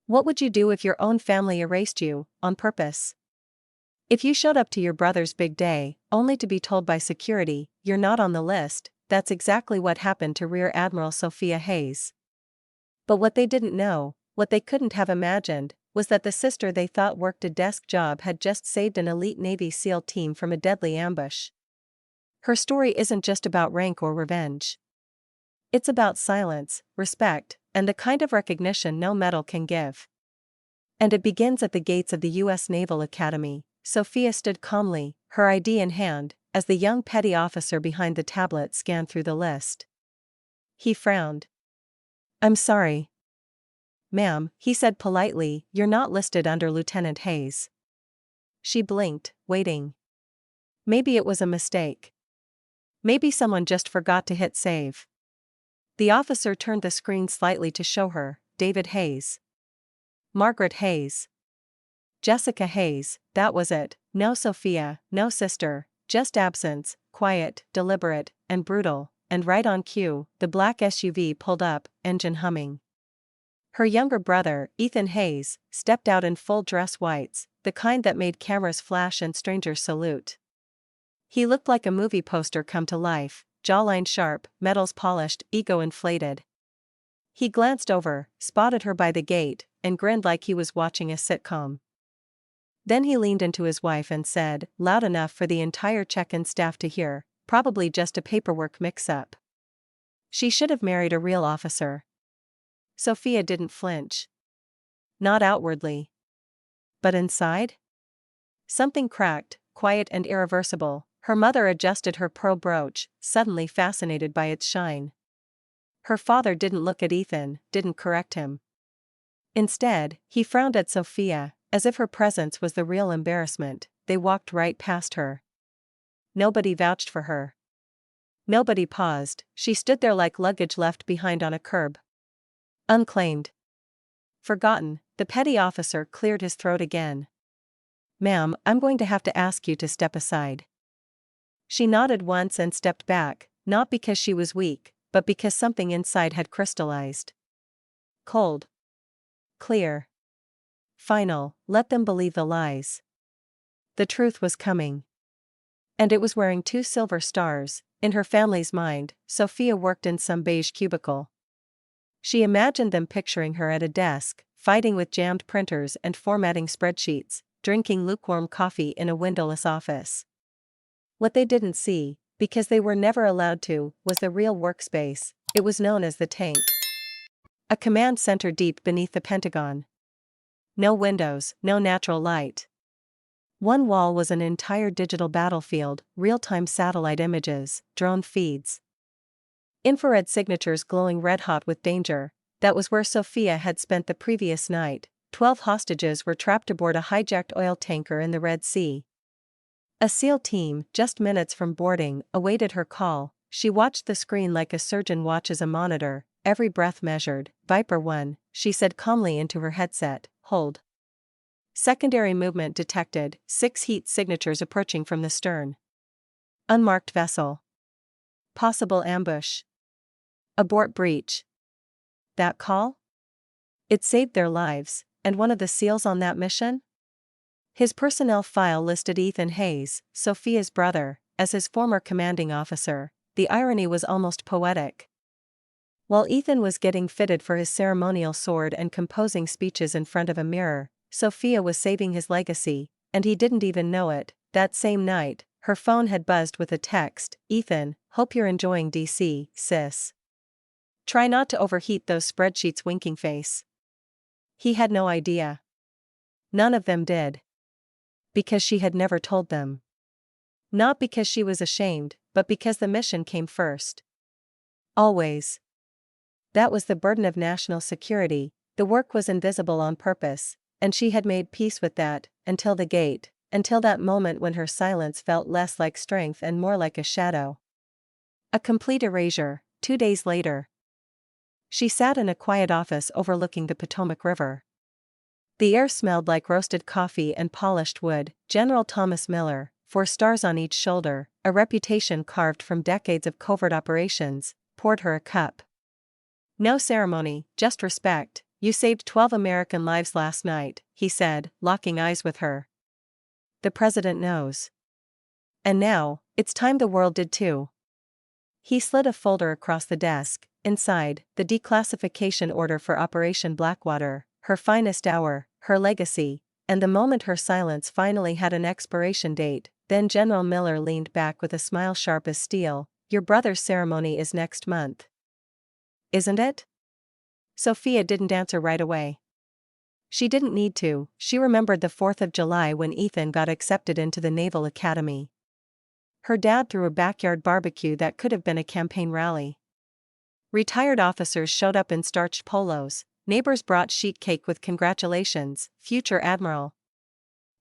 What would you do if your own family erased you, on purpose? If you showed up to your brother's big day, only to be told by security, you're not on the list, that's exactly what happened to Rear Admiral Sophia Hayes. But what they didn't know, what they couldn't have imagined, was that the sister they thought worked a desk job had just saved an elite Navy SEAL team from a deadly ambush. Her story isn't just about rank or revenge. It's about silence, respect, and the kind of recognition no medal can give. And it begins at the gates of the U.S. Naval Academy. Sophia stood calmly, her ID in hand, as the young petty officer behind the tablet scanned through the list. He frowned. "I'm sorry, ma'am," he said politely, "you're not listed under Lieutenant Hayes." She blinked, waiting. Maybe it was a mistake. Maybe someone just forgot to hit save. The officer turned the screen slightly to show her, David Hayes. Margaret Hayes. Jessica Hayes, that was it, no Sophia, no sister, just absence, quiet, deliberate, and brutal, and right on cue, the black SUV pulled up, engine humming. Her younger brother, Ethan Hayes, stepped out in full dress whites, the kind that made cameras flash and strangers salute. He looked like a movie poster come to life, jawline sharp, medals polished, ego inflated. He glanced over, spotted her by the gate, and grinned like he was watching a sitcom. Then he leaned into his wife and said, loud enough for the entire check-in staff to hear, probably just a paperwork mix-up. She should have married a real officer. Sophia didn't flinch. Not outwardly. But inside? Something cracked, quiet and irreversible. Her mother adjusted her pearl brooch, suddenly fascinated by its shine. Her father didn't look at Ethan, didn't correct him. Instead, he frowned at Sophia, as if her presence was the real embarrassment. They walked right past her. Nobody vouched for her. Nobody paused, she stood there like luggage left behind on a curb. Unclaimed. Forgotten, the petty officer cleared his throat again. "Ma'am, I'm going to have to ask you to step aside." She nodded once and stepped back, not because she was weak, but because something inside had crystallized. Cold. Clear. Final, let them believe the lies. The truth was coming. And it was wearing 2 silver stars. In her family's mind, Sophia worked in some beige cubicle. She imagined them picturing her at a desk, fighting with jammed printers and formatting spreadsheets, drinking lukewarm coffee in a windowless office. What they didn't see, because they were never allowed to, was the real workspace. It was known as the tank. A command center deep beneath the Pentagon. No windows, no natural light. One wall was an entire digital battlefield, real-time satellite images, drone feeds. Infrared signatures glowing red-hot with danger. That was where Sophia had spent the previous night. 12 hostages were trapped aboard a hijacked oil tanker in the Red Sea. A SEAL team, just minutes from boarding, awaited her call. She watched the screen like a surgeon watches a monitor, every breath measured. Viper 1, she said calmly into her headset, hold. Secondary movement detected, 6 heat signatures approaching from the stern. Unmarked vessel. Possible ambush. Abort breach. That call? It saved their lives, and one of the SEALs on that mission? His personnel file listed Ethan Hayes, Sophia's brother, as his former commanding officer. The irony was almost poetic. While Ethan was getting fitted for his ceremonial sword and composing speeches in front of a mirror, Sophia was saving his legacy, and he didn't even know it. That same night, her phone had buzzed with a text, "Ethan, hope you're enjoying DC, sis. Try not to overheat those spreadsheets." Winking face. He had no idea. None of them did. Because she had never told them. Not because she was ashamed, but because the mission came first. Always. That was the burden of national security. The work was invisible on purpose, and she had made peace with that, until the gate, until that moment when her silence felt less like strength and more like a shadow. A complete erasure. 2 days later. She sat in a quiet office overlooking the Potomac River. The air smelled like roasted coffee and polished wood. General Thomas Miller, 4 stars on each shoulder, a reputation carved from decades of covert operations, poured her a cup. No ceremony, just respect. You saved 12 American lives last night, he said, locking eyes with her. The president knows. And now, it's time the world did too. He slid a folder across the desk. Inside, the declassification order for Operation Blackwater, her finest hour, her legacy, and the moment her silence finally had an expiration date. Then General Miller leaned back with a smile sharp as steel. Your brother's ceremony is next month. Isn't it? Sophia didn't answer right away. She didn't need to. She remembered the 4th of July when Ethan got accepted into the Naval Academy. Her dad threw a backyard barbecue that could have been a campaign rally. Retired officers showed up in starched polos. Neighbors brought sheet cake with congratulations, future Admiral.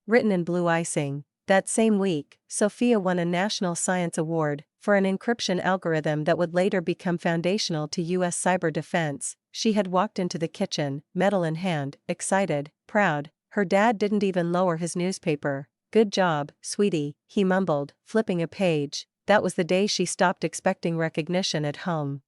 Written in blue icing. That same week, Sophia won a National Science Award for an encryption algorithm that would later become foundational to U.S. cyber defense. She had walked into the kitchen, medal in hand, excited, proud. Her dad didn't even lower his newspaper. Good job, sweetie, he mumbled, flipping a page. That was the day she stopped expecting recognition at home.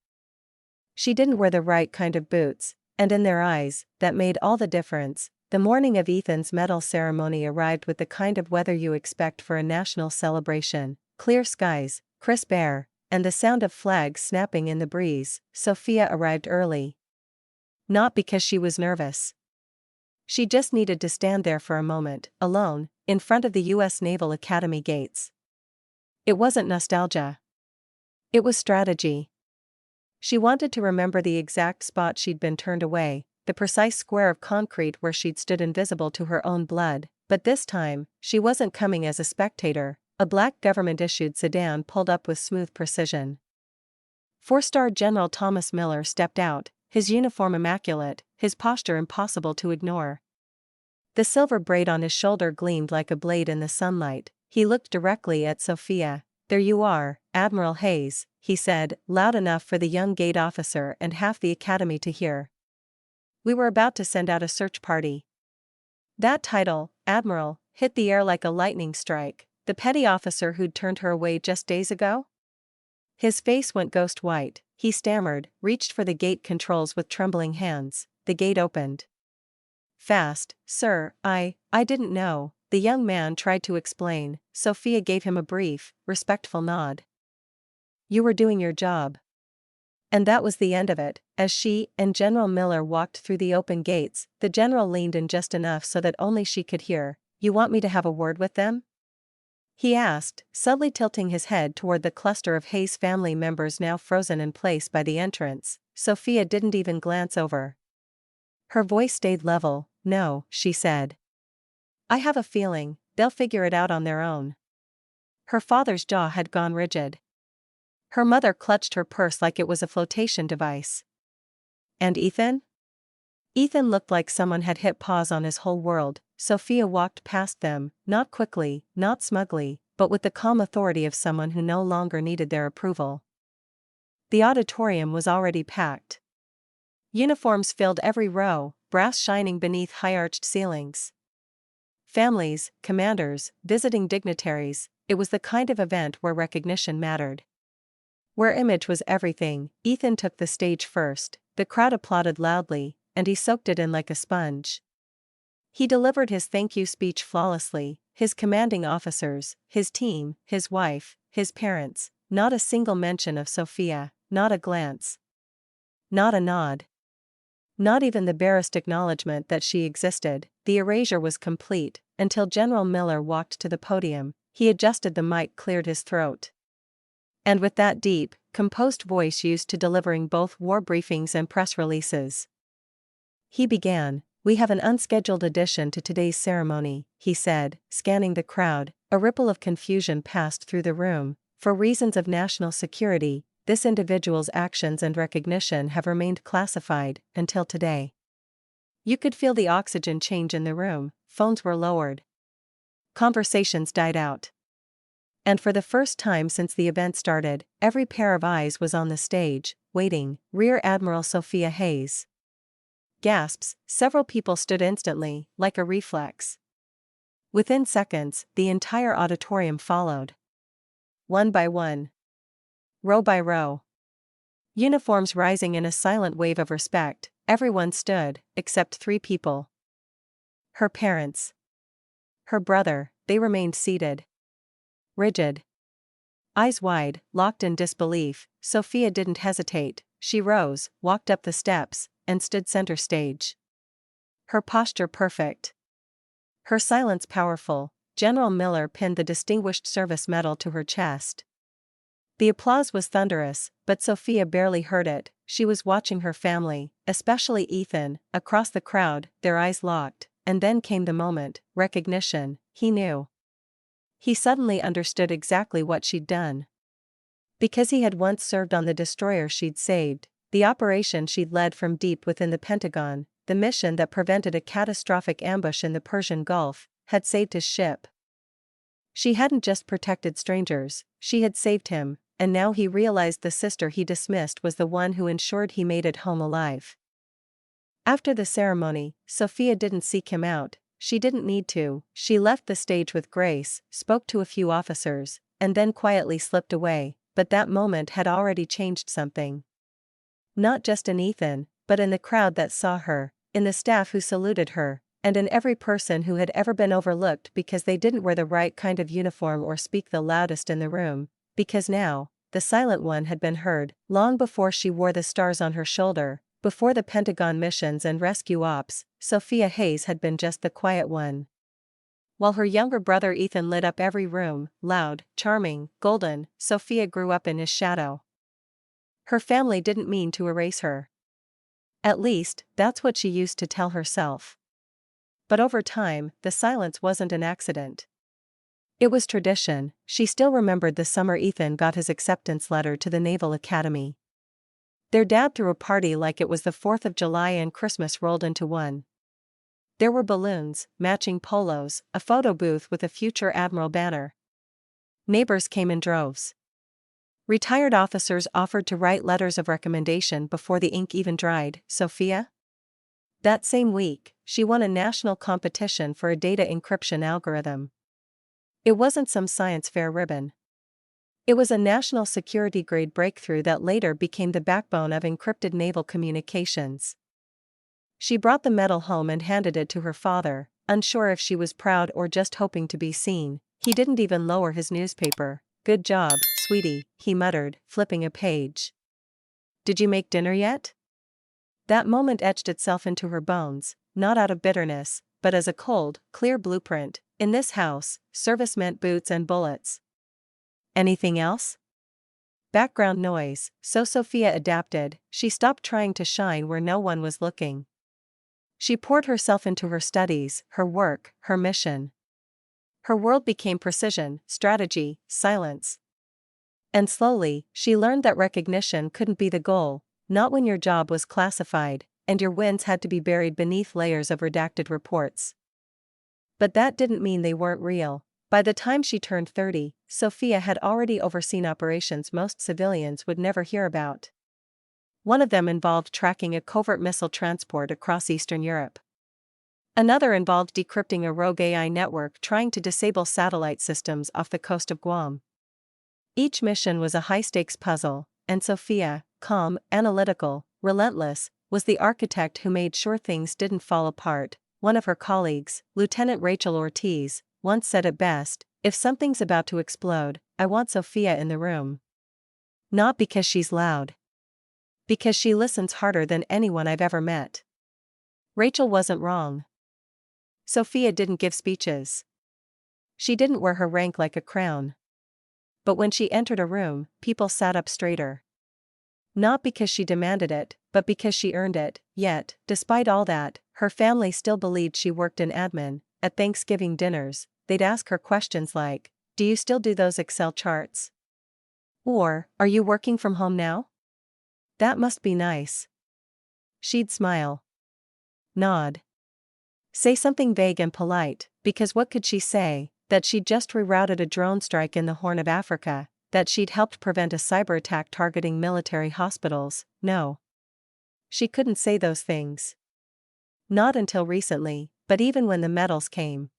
She didn't wear the right kind of boots, and in their eyes, that made all the difference. The morning of Ethan's medal ceremony arrived with the kind of weather you expect for a national celebration: clear skies, crisp air, and the sound of flags snapping in the breeze. Sophia arrived early. Not because she was nervous. She just needed to stand there for a moment, alone, in front of the U.S. Naval Academy gates. It wasn't nostalgia. It was strategy. She wanted to remember the exact spot she'd been turned away, the precise square of concrete where she'd stood invisible to her own blood, but this time, she wasn't coming as a spectator. A black government-issued sedan pulled up with smooth precision. 4-star General Thomas Miller stepped out, his uniform immaculate, his posture impossible to ignore. The silver braid on his shoulder gleamed like a blade in the sunlight. He looked directly at Sophia. There you are, Admiral Hayes, he said, loud enough for the young gate officer and half the academy to hear. We were about to send out a search party. That title, Admiral, hit the air like a lightning strike. The petty officer who'd turned her away just days ago? His face went ghost white. He stammered, reached for the gate controls with trembling hands. The gate opened. Fast, sir, I didn't know. The young man tried to explain. Sophia gave him a brief, respectful nod. You were doing your job. And that was the end of it. As she and General Miller walked through the open gates, the general leaned in just enough so that only she could hear. You want me to have a word with them? He asked, subtly tilting his head toward the cluster of Hayes family members now frozen in place by the entrance. Sophia didn't even glance over. Her voice stayed level. No, she said. I have a feeling they'll figure it out on their own. Her father's jaw had gone rigid. Her mother clutched her purse like it was a flotation device. And Ethan? Ethan looked like someone had hit pause on his whole world. Sophia walked past them, not quickly, not smugly, but with the calm authority of someone who no longer needed their approval. The auditorium was already packed. Uniforms filled every row, brass shining beneath high-arched ceilings. Families, commanders, visiting dignitaries. It was the kind of event where recognition mattered. Where image was everything. Ethan took the stage first. The crowd applauded loudly, and he soaked it in like a sponge. He delivered his thank you speech flawlessly. His commanding officers, his team, his wife, his parents. Not a single mention of Sophia, not a glance. Not a nod. Not even the barest acknowledgement that she existed. The erasure was complete, until General Miller walked to the podium. He adjusted the mic, cleared his throat. And with that deep, composed voice used to delivering both war briefings and press releases, he began. We have an unscheduled addition to today's ceremony, he said, scanning the crowd. A ripple of confusion passed through the room. For reasons of national security, this individual's actions and recognition have remained classified until today. You could feel the oxygen change in the room. Phones were lowered. Conversations died out. And for the first time since the event started, every pair of eyes was on the stage, waiting. Rear Admiral Sophia Hayes. Gasps. Several people stood instantly, like a reflex. Within seconds, the entire auditorium followed. One by one. Row by row. Uniforms rising in a silent wave of respect. Everyone stood, except 3 people. Her parents. Her brother. They remained seated. Rigid. Eyes wide, locked in disbelief, Sophia didn't hesitate. She rose, walked up the steps, and stood center stage. Her posture perfect. Her silence powerful. General Miller pinned the Distinguished Service Medal to her chest. The applause was thunderous, but Sophia barely heard it. She was watching her family, especially Ethan, across the crowd, their eyes locked, and then came the moment, recognition. He knew. He suddenly understood exactly what she'd done. Because he had once served on the destroyer she'd saved, the operation she'd led from deep within the Pentagon, the mission that prevented a catastrophic ambush in the Persian Gulf, had saved his ship. She hadn't just protected strangers, she had saved him, and now he realized the sister he dismissed was the one who ensured he made it home alive. After the ceremony, Sophia didn't seek him out. She didn't need to. She left the stage with grace, spoke to a few officers, and then quietly slipped away, but that moment had already changed something. Not just in Ethan, but in the crowd that saw her, in the staff who saluted her, and in every person who had ever been overlooked because they didn't wear the right kind of uniform or speak the loudest in the room, because now, the silent one had been heard, long before she wore the stars on her shoulder. Before the Pentagon missions and rescue ops, Sophia Hayes had been just the quiet one. While her younger brother Ethan lit up every room, loud, charming, golden, Sophia grew up in his shadow. Her family didn't mean to erase her. At least, that's what she used to tell herself. But over time, the silence wasn't an accident. It was tradition. She still remembered the summer Ethan got his acceptance letter to the Naval Academy. Their dad threw a party like it was the 4th of July and Christmas rolled into one. There were balloons, matching polos, a photo booth with a future admiral banner. Neighbors came in droves. Retired officers offered to write letters of recommendation before the ink even dried. Sophia? That same week, she won a national competition for a data encryption algorithm. It wasn't some science fair ribbon. It was a national security-grade breakthrough that later became the backbone of encrypted naval communications. She brought the medal home and handed it to her father, unsure if she was proud or just hoping to be seen. He didn't even lower his newspaper. "Good job, sweetie," he muttered, flipping a page. "Did you make dinner yet?" That moment etched itself into her bones, not out of bitterness, but as a cold, clear blueprint. In this house, service meant boots and bullets. Anything else? Background noise, so Sophia adapted. She stopped trying to shine where no one was looking. She poured herself into her studies, her work, her mission. Her world became precision, strategy, silence. And slowly, she learned that recognition couldn't be the goal, not when your job was classified, and your wins had to be buried beneath layers of redacted reports. But that didn't mean they weren't real. By the time she turned 30, Sophia had already overseen operations most civilians would never hear about. One of them involved tracking a covert missile transport across Eastern Europe. Another involved decrypting a rogue AI network trying to disable satellite systems off the coast of Guam. Each mission was a high-stakes puzzle, and Sophia, calm, analytical, relentless, was the architect who made sure things didn't fall apart. One of her colleagues, Lieutenant Rachel Ortiz, once said it best, "If something's about to explode, I want Sophia in the room. Not because she's loud. Because she listens harder than anyone I've ever met." Rachel wasn't wrong. Sophia didn't give speeches. She didn't wear her rank like a crown. But when she entered a room, people sat up straighter. Not because she demanded it, but because she earned it. Yet, despite all that, her family still believed she worked in admin. At Thanksgiving dinners, they'd ask her questions like, "Do you still do those Excel charts?" Or, "Are you working from home now? That must be nice." She'd smile. Nod. Say something vague and polite, because what could she say? That she'd just rerouted a drone strike in the Horn of Africa, that she'd helped prevent a cyber attack targeting military hospitals? No. She couldn't say those things. Not until recently, but even when the medals came.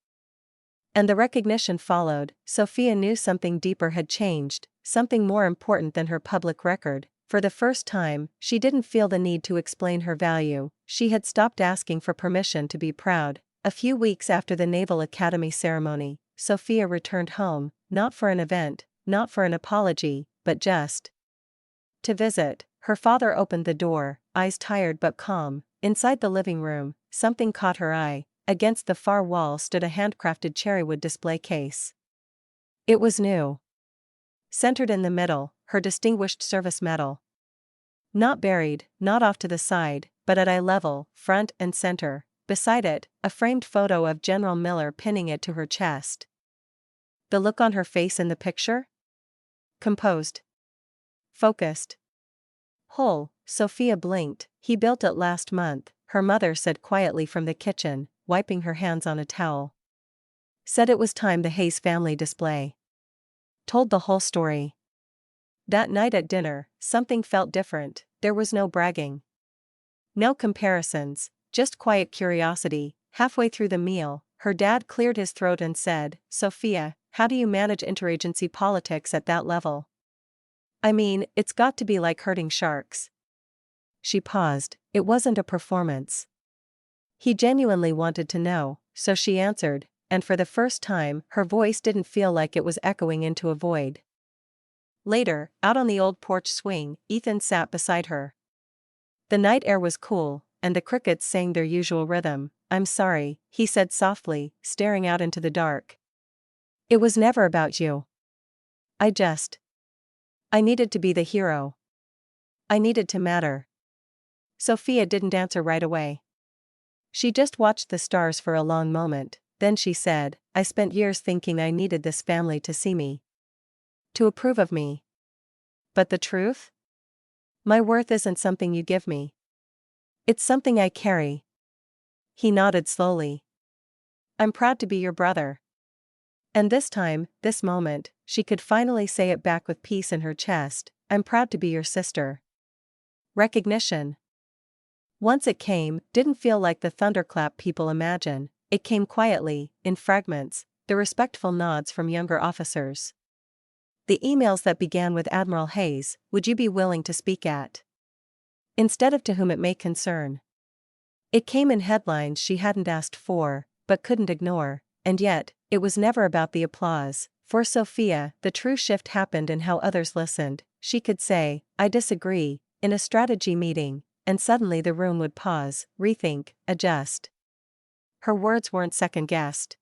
And the recognition followed, Sophia knew something deeper had changed, something more important than her public record. For the first time, she didn't feel the need to explain her value. She had stopped asking for permission to be proud. A few weeks after the Naval Academy ceremony, Sophia returned home, not for an event, not for an apology, but just to visit. Her father opened the door, eyes tired but calm. Inside the living room, something caught her eye. Against the far wall stood a handcrafted cherrywood display case. It was new. Centered in the middle, her distinguished service medal. Not buried, not off to the side, but at eye level, front and center. Beside it, a framed photo of General Miller pinning it to her chest. The look on her face in the picture? Composed. Focused. Whole. Sophia blinked. He built it last month, her mother said quietly from the kitchen, wiping her hands on a towel. Said it was time the Hayes family display. Told the whole story. That night at dinner, something felt different. There was no bragging. No comparisons, just quiet curiosity. Halfway through the meal, her dad cleared his throat and said, "Sophia, how do you manage interagency politics at that level? I mean, it's got to be like herding sharks." She paused. It wasn't a performance. He genuinely wanted to know, so she answered, and for the first time, her voice didn't feel like it was echoing into a void. Later, out on the old porch swing, Ethan sat beside her. The night air was cool, and the crickets sang their usual rhythm. "I'm sorry," he said softly, staring out into the dark. "It was never about you. I needed to be the hero. I needed to matter." Sophia didn't answer right away. She just watched the stars for a long moment, then she said, "I spent years thinking I needed this family to see me. To approve of me. But the truth? My worth isn't something you give me. It's something I carry." He nodded slowly. "I'm proud to be your brother." And this time, this moment, she could finally say it back with peace in her chest, "I'm proud to be your sister." Recognition. Once it came, didn't feel like the thunderclap people imagine. It came quietly, in fragments, the respectful nods from younger officers. The emails that began with "Admiral Hayes, would you be willing to speak at?" instead of "to whom it may concern." It came in headlines she hadn't asked for, but couldn't ignore, and yet, it was never about the applause. For Sophia, the true shift happened in how others listened. She could say, "I disagree," in a strategy meeting, and suddenly the room would pause, rethink, adjust. Her words weren't second-guessed.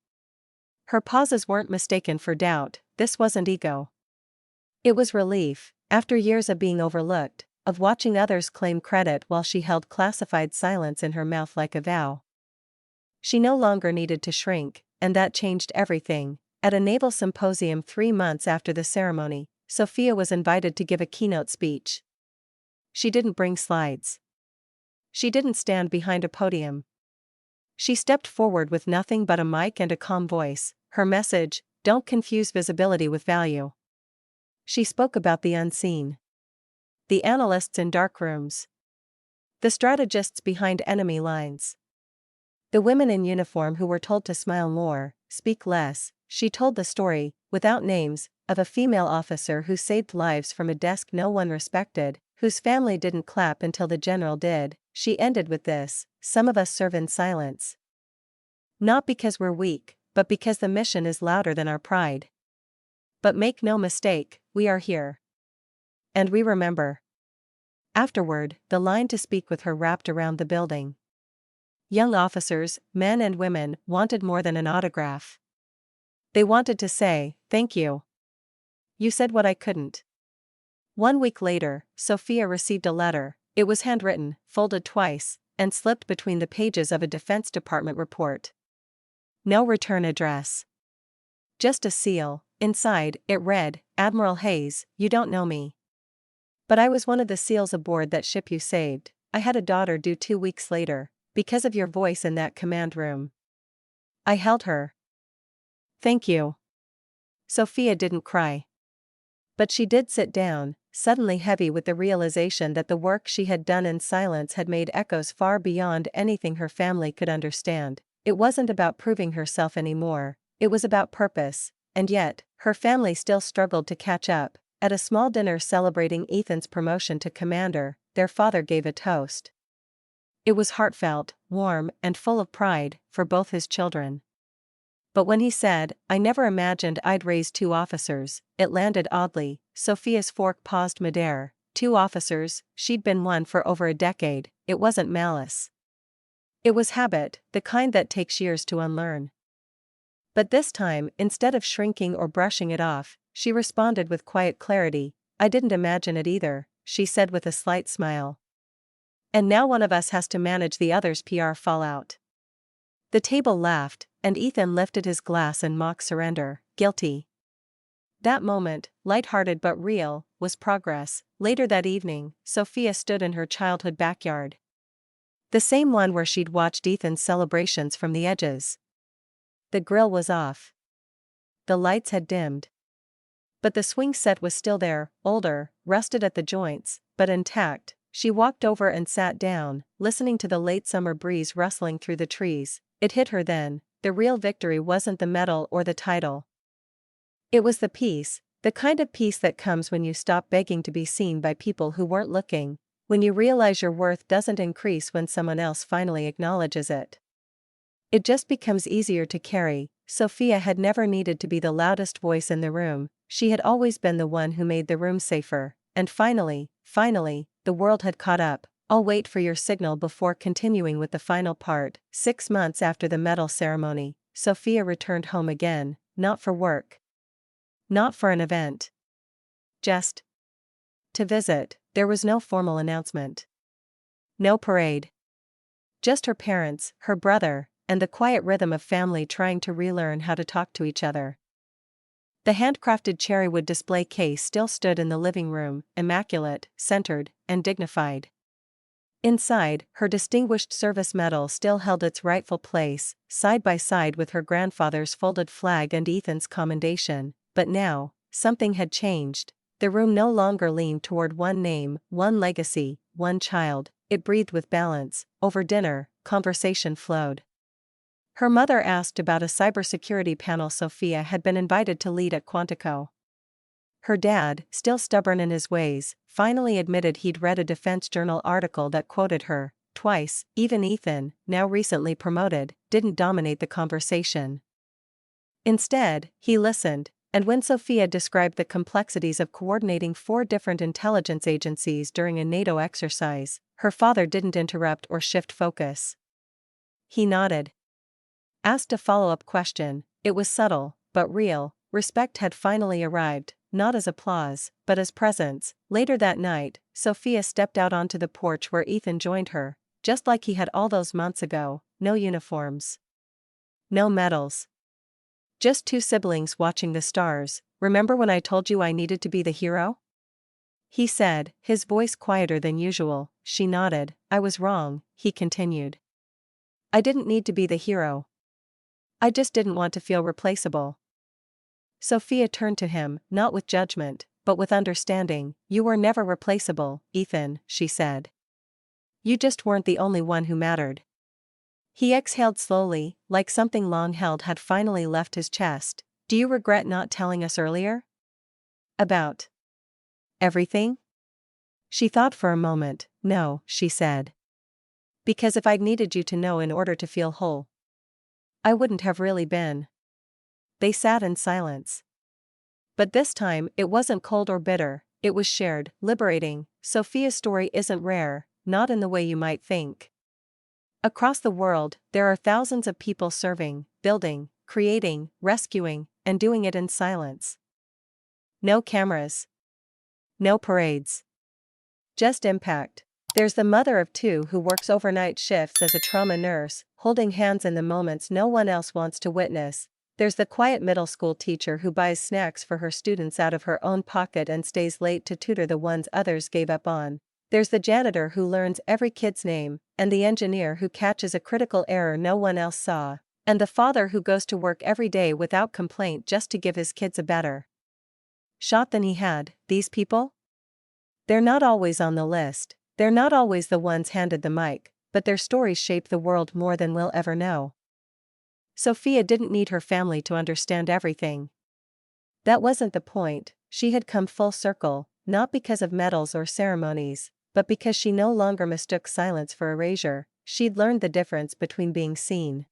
Her pauses weren't mistaken for doubt. This wasn't ego. It was relief, after years of being overlooked, of watching others claim credit while she held classified silence in her mouth like a vow. She no longer needed to shrink, and that changed everything. At a naval symposium 3 months after the ceremony, Sophia was invited to give a keynote speech. She didn't bring slides. She didn't stand behind a podium. She stepped forward with nothing but a mic and a calm voice. Her message: don't confuse visibility with value. She spoke about the unseen. The analysts in dark rooms. The strategists behind enemy lines. The women in uniform who were told to smile more, speak less. She told the story, without names, of a female officer who saved lives from a desk no one respected, whose family didn't clap until the general did. She ended with this: some of us serve in silence. Not because we're weak, but because the mission is louder than our pride. But make no mistake, we are here. And we remember. Afterward, the line to speak with her wrapped around the building. Young officers, men and women, wanted more than an autograph. They wanted to say, "Thank you. You said what I couldn't." 1 week later, Sophia received a letter. It was handwritten, folded twice, and slipped between the pages of a Defense Department report. No return address. Just a seal. Inside, it read, "Admiral Hayes, you don't know me. But I was one of the SEALs aboard that ship you saved. I had a daughter due 2 weeks later, because of your voice in that command room. I held her. Thank you." Sophia didn't cry. But she did sit down, suddenly heavy with the realization that the work she had done in silence had made echoes far beyond anything her family could understand. It wasn't about proving herself anymore, it was about purpose, and yet, her family still struggled to catch up. At a small dinner celebrating Ethan's promotion to commander, their father gave a toast. It was heartfelt, warm, and full of pride for both his children. But when he said, "I never imagined I'd raise 2 officers," it landed oddly. Sophia's fork paused midair. 2 officers, she'd been one for over a decade. It wasn't malice. It was habit, the kind that takes years to unlearn. But this time, instead of shrinking or brushing it off, she responded with quiet clarity. "I didn't imagine it either," she said with a slight smile. "And now one of us has to manage the other's PR fallout." The table laughed, and Ethan lifted his glass in mock surrender. Guilty. That moment, light-hearted but real, was progress. Later that evening, Sophia stood in her childhood backyard. The same one where she'd watched Ethan's celebrations from the edges. The grill was off. The lights had dimmed. But the swing set was still there, older, rusted at the joints, but intact. She walked over and sat down, listening to the late summer breeze rustling through the trees. It hit her then, the real victory wasn't the medal or the title. It was the peace, the kind of peace that comes when you stop begging to be seen by people who weren't looking, when you realize your worth doesn't increase when someone else finally acknowledges it. It just becomes easier to carry. Sophia had never needed to be the loudest voice in the room, she had always been the one who made the room safer, and finally, the world had caught up. "I'll wait for your signal before continuing with the final part." 6 months after the medal ceremony, Sophia returned home again, not for work. Not for an event. Just to visit. There was no formal announcement. No parade. Just her parents, her brother, and the quiet rhythm of family trying to relearn how to talk to each other. The handcrafted cherrywood display case still stood in the living room, immaculate, centered, and dignified. Inside, her Distinguished Service Medal still held its rightful place, side by side with her grandfather's folded flag and Ethan's commendation. But now, something had changed. The room no longer leaned toward one name, one legacy, one child. It breathed with balance. Over dinner, conversation flowed. Her mother asked about a cybersecurity panel Sophia had been invited to lead at Quantico. Her dad, still stubborn in his ways, finally admitted he'd read a Defense Journal article that quoted her twice. Even Ethan, now recently promoted, didn't dominate the conversation. Instead, he listened, and when Sophia described the complexities of coordinating 4 different intelligence agencies during a NATO exercise, her father didn't interrupt or shift focus. He nodded. Asked a follow-up question. It was subtle, but real. Respect had finally arrived, not as applause, but as presence. Later that night, Sophia stepped out onto the porch where Ethan joined her, just like he had all those months ago. No uniforms. No medals. Just 2 siblings watching the stars. "Remember when I told you I needed to be the hero?" he said, his voice quieter than usual. She nodded. "I was wrong," he continued. "I didn't need to be the hero. I just didn't want to feel replaceable." Sophia turned to him, not with judgment, but with understanding. "You were never replaceable, Ethan," she said. "You just weren't the only one who mattered." He exhaled slowly, like something long-held had finally left his chest. "Do you regret not telling us earlier? About everything?" She thought for a moment. "No," she said. "Because if I'd needed you to know in order to feel whole, I wouldn't have really been." They sat in silence. But this time, it wasn't cold or bitter, it was shared, liberating. Sophia's story isn't rare, not in the way you might think. Across the world, there are thousands of people serving, building, creating, rescuing, and doing it in silence. No cameras. No parades. Just impact. There's the mother of 2 who works overnight shifts as a trauma nurse, holding hands in the moments no one else wants to witness. There's the quiet middle school teacher who buys snacks for her students out of her own pocket and stays late to tutor the ones others gave up on. There's the janitor who learns every kid's name, and the engineer who catches a critical error no one else saw, and the father who goes to work every day without complaint just to give his kids a better shot than he had. These people? They're not always on the list, they're not always the ones handed the mic, but their stories shape the world more than we'll ever know. Sophia didn't need her family to understand everything. That wasn't the point. she had come full circle, not because of medals or ceremonies, but because she no longer mistook silence for erasure. She'd learned the difference between being seen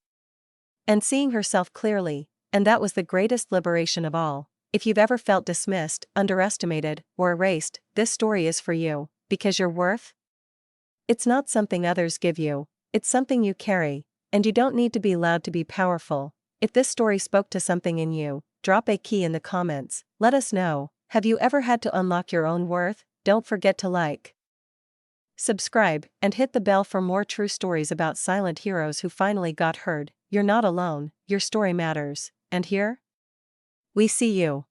and seeing herself clearly, and that was the greatest liberation of all. If you've ever felt dismissed, underestimated, or erased, this story is for you, because your worth? It's not something others give you, it's something you carry, and you don't need to be loud to be powerful. If this story spoke to something in you, drop a key in the comments, let us know. Have you ever had to unlock your own worth? Don't forget to like, subscribe, and hit the bell for more true stories about silent heroes who finally got heard. You're not alone, your story matters, and here we see you.